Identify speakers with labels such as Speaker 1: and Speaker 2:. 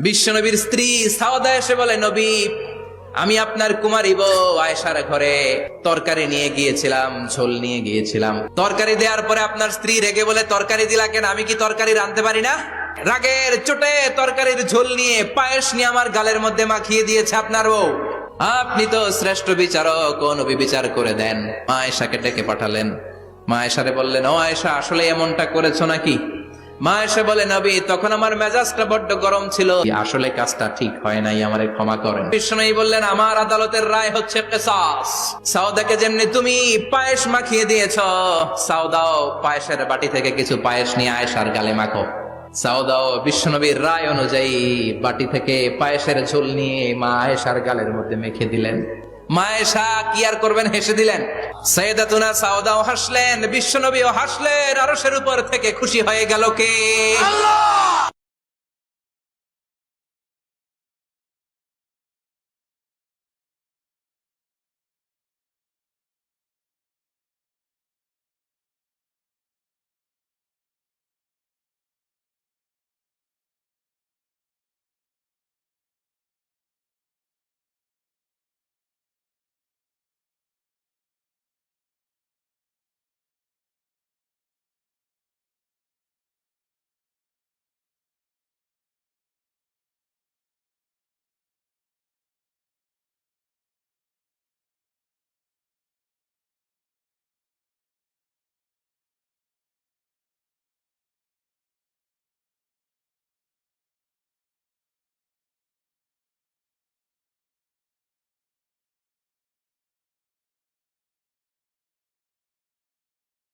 Speaker 1: বিশ্বনবীর স্ত্রী সাওদা এসে বলে, নবী, আমি আপনার কুমারী বউ আয়েশার ঘরে তরকারি নিয়ে গিয়েছিলাম, ঝোল নিয়ে গিয়েছিলাম। তরকারি দেওয়ার পরে আপনার স্ত্রী রেগে বলে, তরকারি দিলা কেন? আমি কি তরকারি রাঁধতে পারি না? রাগের চোটে তরকারির ঝোল নিয়ে, পায়েস নিয়ে আমার গালের মধ্যে মাখিয়ে দিয়েছে আপনার বউ। আপনি তো শ্রেষ্ঠ বিচারক, ও নবী বিচার করে দেন। মা আয়েশাকে ডেকে পাঠালেন। মা আয়েশারে বললেন, ও আয়েশা, আসলে এমনটা করেছো নাকি? মা এসে বলে, নবী, তখন আমার মেজাজটা বড্ড গরম ছিল, আসলে কাজটা ঠিক হয় নাই, আমারে ক্ষমা করেন। বিষ্ণু বললেন, আমার আদালতের রায় হচ্ছে কিসাস। সাউদাকে যেমনি তুমি পায়েস মাখিয়ে দিয়েছ, সাউদাও পায়েসের বাটি থেকে কিছু পায়েস নিয়ে আয়েশার গালে মাখো। সাউদাও বিশ্বনবীর রায় অনুযায়ী বাটি থেকে পায়েসের ঝোল নিয়ে মা আয়েশার গালের মধ্যে মেখে দিলেন। মা আয়েশা কি আর করবেন, হেসে দিলেন। সাইয়েদাতুনা সাউদাও হাসলেন, বিশ্বনবীও হাসলেন। আরশের উপর থেকে খুশি হয়ে গেল কে? আল্লাহ।